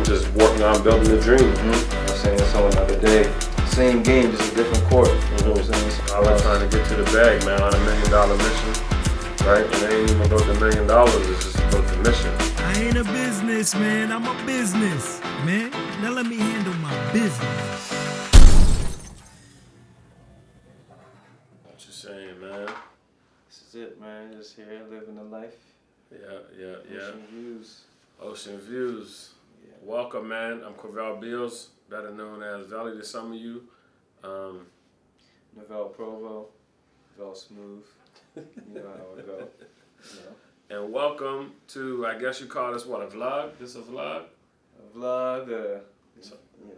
just working on building the dream. I'm saying so another day. Same game, just a different court. You know what I'm saying? So I was trying to get to the bag, man, on $1 million mission, right? And it ain't even about the $1 million, it's just about the mission. I ain't a businessman, I'm a business, man. Now let me handle my business. What you saying, man? This is it, man. Just here living the life. Yeah. Ocean views. Ocean views. Yeah. Welcome, man. I'm Corvell Beals, better known as Valley to some of you. Nevell, Provo. Nevell Smooth. You know how it go. And welcome to, I guess you call this what, a vlog? This a vlog? A vlog, you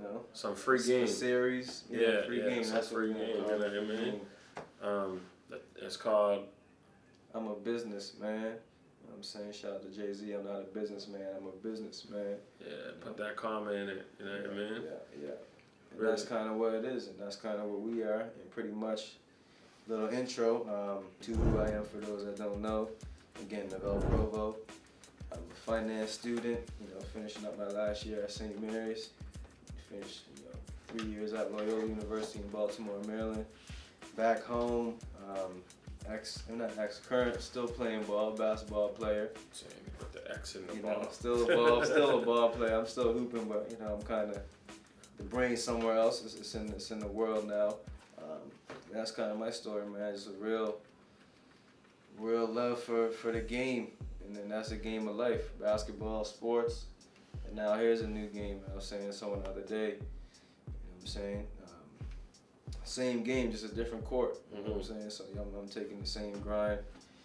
know. Some free game. A series. Yeah, free game. That's free game. You know what I mean? It's called I'm a businessman. You know what I'm saying? Shout out to Jay-Z. I'm not a businessman. I'm a businessman. Yeah, put that comma in it. You know what I mean? Yeah. And Really? that's kind of what it is, and that's kind of what we are. And pretty much, little intro to who I am for those that don't know. Again, Nevell, Provo. I'm a finance student. You know, finishing up my last year at St. Mary's. Finished, 3 years at Loyola University in Baltimore, Maryland. Back home, current, still playing ball, basketball player. Same, put the X in the You ball. know, still a ball player. I'm still hooping, but I'm kind of the brain somewhere else. It's in the world now. That's kind of my story, man. Just a real love for the game, and then that's a game of life, basketball, sports. And now here's a new game. I was saying someone the other day. You know what I'm saying? Same game, just a different court. You know what I'm saying? So I'm taking the same grind,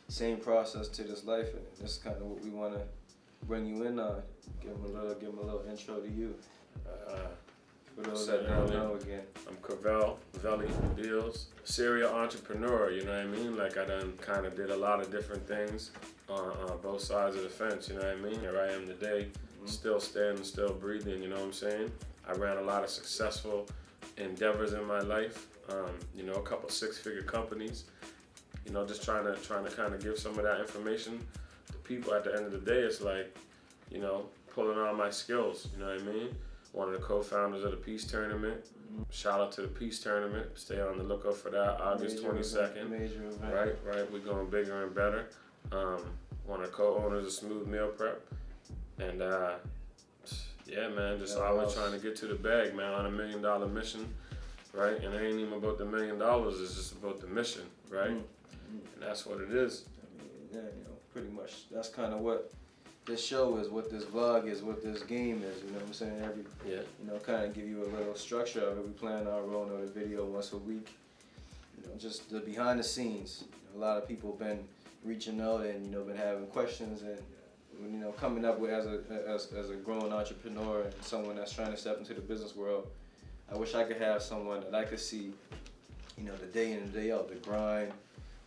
same process to this life, and this is kind of what we want to bring you in on. Give them a little intro to you. For those that don't know, again, I'm Corvell, Valley Beals, serial entrepreneur. You know what I mean? Like I done kind of did a lot of different things on both sides of the fence. You know what I mean? Here I am today, still standing, still breathing. You know what I'm saying? I ran a lot of successful endeavors in my life. A couple 6-figure companies. Just trying to kind of give some of that information to people. At the end of the day, it's like, pulling on my skills. You know what I mean? One of the co-founders of the Peace Tournament. Shout out to the Peace Tournament. Stay on the lookout for that. August 22nd. Major event. Right. We're going bigger and better. One of the co-owners of Smooth Meal Prep. And yeah, man, just always trying to get to the bag, man, on $1 million mission. Right? And it ain't even about the $1 million, it's just about the mission, right? And that's what it is. Pretty much. That's kind of what this show is, what this vlog is, what this game is. You know what I'm saying? Kind of give you a little structure of it. We plan on rolling out a video once a week. Just the behind the scenes. A lot of people been reaching out and been having questions and coming up with as a growing entrepreneur and someone that's trying to step into the business world. I wish I could have someone that I could see, the day in and day out, the grind,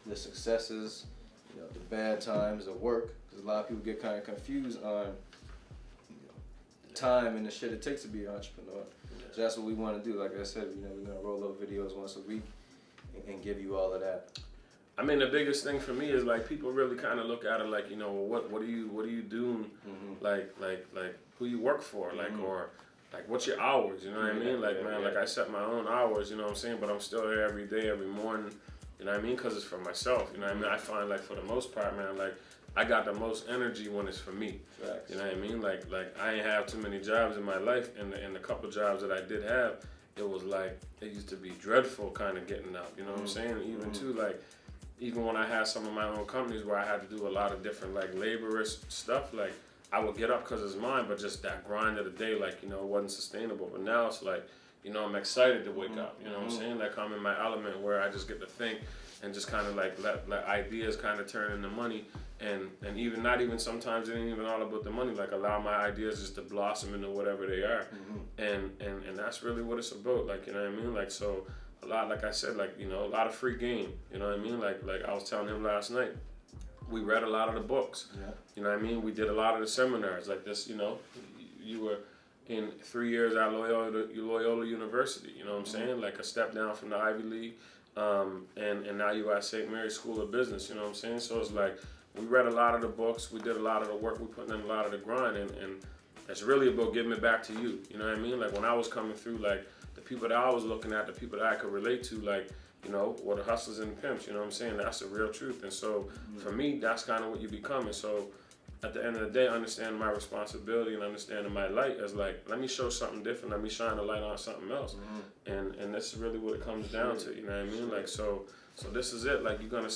the successes, the bad times, the work. Because a lot of people get kind of confused on the time and the shit it takes to be an entrepreneur. So that's what we want to do. Like I said, we're gonna roll up videos once a week and give you all of that. I mean, the biggest thing for me is like people really kind of look at it like, what are you doing? Like who you work for, or. Like, what's your hours, you know what I mean? Like, like I set my own hours, you know what I'm saying? But I'm still here every day, every morning, you know what I mean? Because it's for myself, you know what I mean? I find, like, for the most part, man, like, I got the most energy when it's for me. Facts. You know what I mean? Like I ain't have too many jobs in my life, and the couple jobs that I did have, it was like, it used to be dreadful kind of getting up, you know what I'm saying? Even too, like, even when I had some of my own companies where I had to do a lot of different, like, laborious stuff, like, I would get up because it's mine, but just that grind of the day, like, it wasn't sustainable. But now it's like, I'm excited to wake up, you know what I'm saying? Like, I'm in my element where I just get to think and just kind of like let ideas kind of turn into money. And even not even sometimes it ain't even all about the money, like allow my ideas just to blossom into whatever they are. And that's really what it's about, like, you know what I mean? Like, so a lot, like I said, like, a lot of free game, you know what I mean? Like I was telling him last night, we read a lot of the books. Yeah. You know what I mean? We did a lot of the seminars like this, you were in 3 years at Loyola University, you know what I'm saying? Like a step down from the Ivy League. And now you at St. Mary's School of Business, you know what I'm saying? So it's like, we read a lot of the books, we did a lot of the work, we put in a lot of the grind, and it's really about giving it back to you. You know what I mean? Like when I was coming through, like the people that I was looking at, the people that I could relate to, like, you know, were the hustlers and the pimps. You know what I'm saying? That's the real truth. And so for me, that's kind of what you become. And so at the end of the day, understanding my responsibility and understanding my light is like, let me show something different. Let me shine a light on something else. And this is really what it comes down to. You know what I mean? Like, so this is it. Like, we're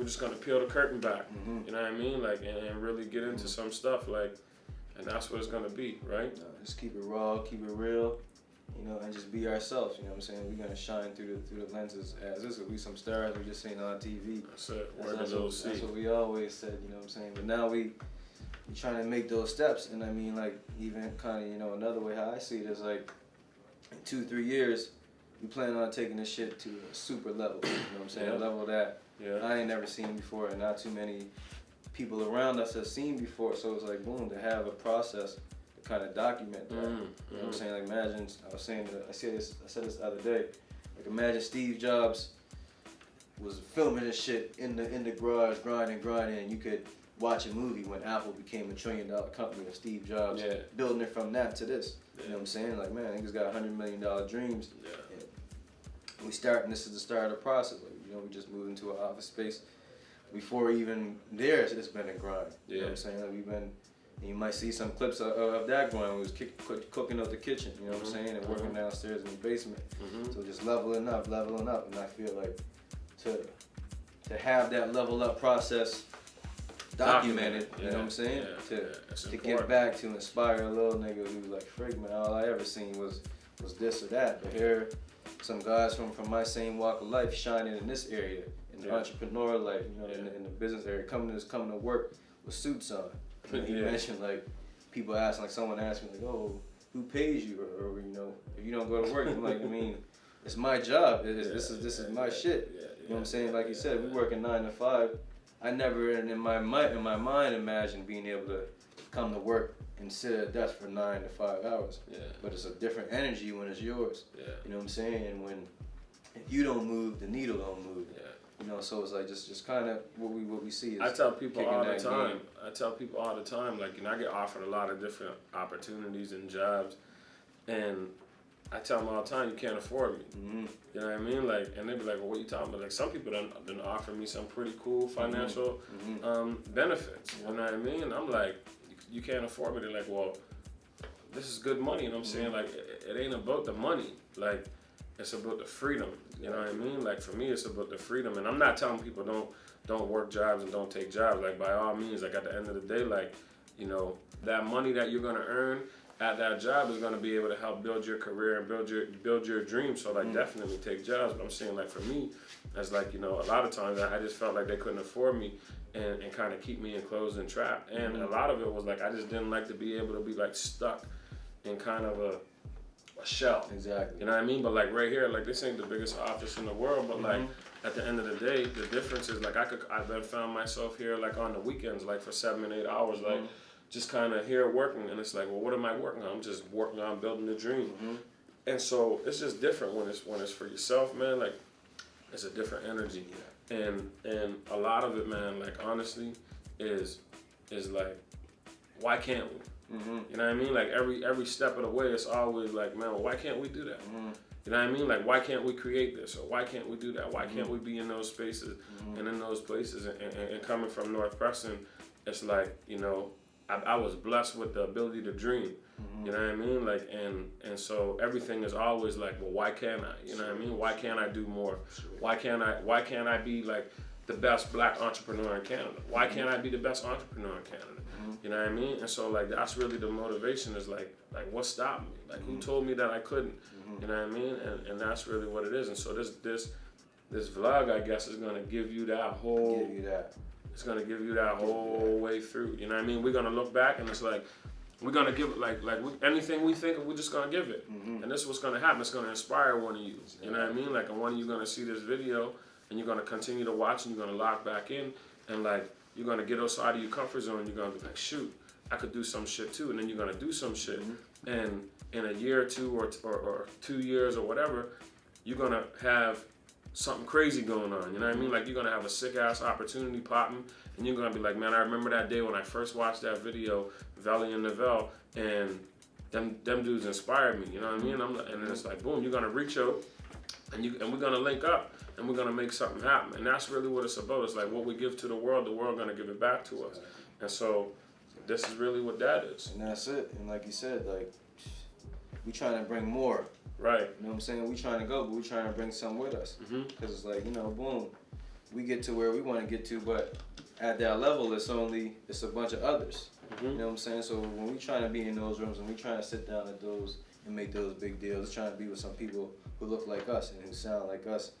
just gonna peel the curtain back. You know what I mean? Like, and really get into some stuff. Like, and that's what it's gonna be, right? Just keep it raw, keep it real, you know, and just be ourselves. You know what I'm saying? We're gonna shine through the lenses as this. We some stars we just seen on TV. That's it. That's what we always said. You know what I'm saying? But now we trying to make those steps. And I mean, like, even kind of, you know, another way how I see it is like in 2-3 years, we plan on taking this shit to a super level. You know what I'm saying? A level that I ain't never seen before, and not too many people around us have seen before. So it's like, boom, to have a process to kind of document that. You know what I'm saying? Like, imagine, I said this the other day. Like, imagine Steve Jobs was filming this shit in the garage, grinding, and you could watch a movie when Apple became a $1 trillion company of Steve Jobs, building it from that to this. You know what I'm saying? Like, man, niggas got $100 million dreams. This is the start of the process. Like, you know, we just moved into an office space. Before even there, it's been a grind. You know what I'm saying? Like, and you might see some clips of that grind. We was cooking up the kitchen, you know what I'm saying? And working downstairs in the basement. So just leveling up. And I feel like to have that level up process documented, you know what I'm saying? To get back to inspire a little nigga who's like, freak, man, all I ever seen was this or that. But here, some guys from my same walk of life shining in this area, in the entrepreneur life, you know, in the business area, coming to work with suits on. And he mentioned, like, people asking, like, someone asked me, like, oh, who pays you? Or you know, if you don't go to work, I'm like, I mean, it's my job. This is my shit. You know what I'm saying? Like you said, we working 9 to 5. I never in my mind imagined being able to come to work and sit at a desk for 9 to 5 hours. But it's a different energy when it's yours. You know what I'm saying? And if you don't move, the needle don't move. You know, so it's like just kind of what we see. Is I tell people all the time. Like, you know, I get offered a lot of different opportunities and jobs, and I tell them all the time, you can't afford me. You know what I mean? Like, and they be like, well, what are you talking about? Like, some people done offer me some pretty cool financial benefits. You know what I mean? And I'm like, you can't afford me. They're like, well, this is good money. You know what I'm saying? Like, it ain't about the money. Like, it's about the freedom. You know what I mean? Like, for me, it's about the freedom. And I'm not telling people don't work jobs and don't take jobs. Like, by all means, like, at the end of the day, like, you know, that money that you're gonna earn at that job is gonna be able to help build your career and build your dreams. So, like, definitely take jobs. But I'm saying, like, for me, it's like, you know, a lot of times I just felt like they couldn't afford me and kind of keep me enclosed and trapped. And a lot of it was like, I just didn't like to be able to be, like, stuck in kind of a shell. Exactly. You know what I mean? But, like, right here, like, this ain't the biggest office in the world, but like, at the end of the day, the difference is, like, I've been found myself here, like, on the weekends, like, for 7 and 8 hours, like, just kind of here working. And it's like, well, what am I working on? I'm just working on building the dream. And so it's just different when it's for yourself, man. Like, it's a different energy. And a lot of it, man, like, honestly, is like, why can't we? You know what I mean? Like, every step of the way, it's always like, man, well, why can't we do that? You know what I mean? Like, why can't we create this? Or why can't we do that? Why can't we be in those spaces and in those places? And coming from North Preston, it's like, you know, I was blessed with the ability to dream. You know what I mean? Like, and so everything is always like, well, why can't I? You know what I mean? Why can't I do more? Why can't I be like the best black entrepreneur in Canada? Why can't I be the best entrepreneur in Canada? You know what I mean? And so, like, that's really the motivation, is like what stopped me? Like, who told me that I couldn't? You know what I mean? And that's really what it is. And so this vlog, I guess, is gonna give you that whole. It's gonna give you that whole way through. You know what I mean? We're gonna look back, and it's like, we're gonna give it anything we think of, we're just gonna give it. And this is what's gonna happen. It's gonna inspire one of you. You know what I mean? Like, and one of you gonna see this video, and you're gonna continue to watch, and you're gonna lock back in, and like, you're gonna get outside of your comfort zone. You're gonna be like, shoot, I could do some shit too. And then you're gonna do some shit, and in a year or two or 2 years or whatever, you're gonna have something crazy going on. You know what I mean? Like, you're gonna have a sick ass opportunity popping, and you're gonna be like, man, I remember that day when I first watched that video, Valley and Nevell, and them dudes inspired me. You know what I mean? And then it's like, boom, you're gonna reach out, and we're gonna link up, and we're gonna make something happen. And that's really what it's about. It's like, what we give to the world gonna give it back to us. And so this is really what that is. And that's it. And like you said, like, we trying to bring more. Right. You know what I'm saying? We trying to go, but we trying to bring some with us. Because it's like, you know, boom, we get to where we want to get to, but at that level, it's a bunch of others. You know what I'm saying? So when we trying to be in those rooms and we trying to sit down at those and make those big deals, it's trying to be with some people who look like us and who sound like us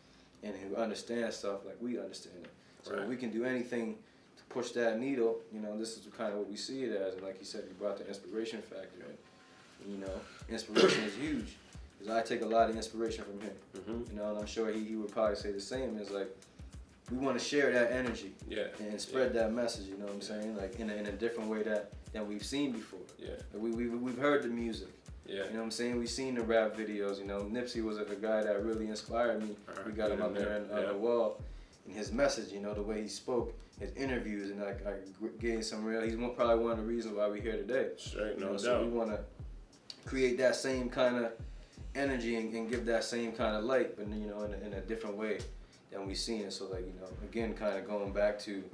and who understand stuff like we understand it. So if we can do anything to push that needle, you know, this is kind of what we see it as. And like you said, you brought the inspiration factor in. You know, inspiration is huge. Because I take a lot of inspiration from him. You know, and I'm sure he would probably say the same. It's like, we want to share that energy and spread that message, you know what I'm saying? Like, in a different way than we've seen before. Like, we've heard the music. You know what I'm saying? We've seen the rap videos, you know. Nipsey was a guy that really inspired me. We got him up there on the wall. And his message, you know, the way he spoke, his interviews, and I gained some real, he's probably one of the reasons why we're here today. Straight, no doubt. So we want to create that same kind of energy and give that same kind of light, but, you know, in a different way than we've seen it. So, like, you know, again, kind of going back to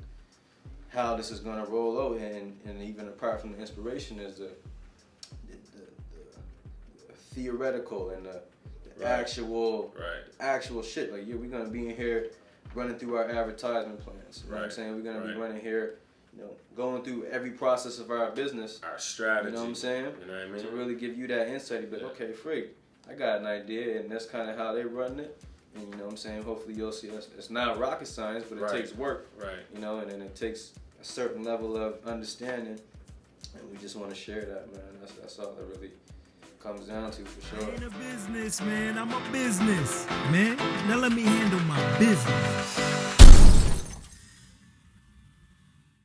how this is going to roll out, and even apart from the inspiration is the theoretical and the actual shit. Like, we're going to be in here running through our advertisement plans. You know what I'm saying? We're going to be running here, you know, going through every process of our business. Our strategy. You know what I'm saying? You know what I mean? To really give you that insight. But okay, freak, I got an idea, and that's kind of how they run it. And you know what I'm saying? Hopefully you'll see us. It's not rocket science, but it takes work. You know, and then it takes a certain level of understanding. And we just want to share that, man. That's all that really comes down to, for sure. I ain't a business, man. I'm a business, man. Now let me handle my business.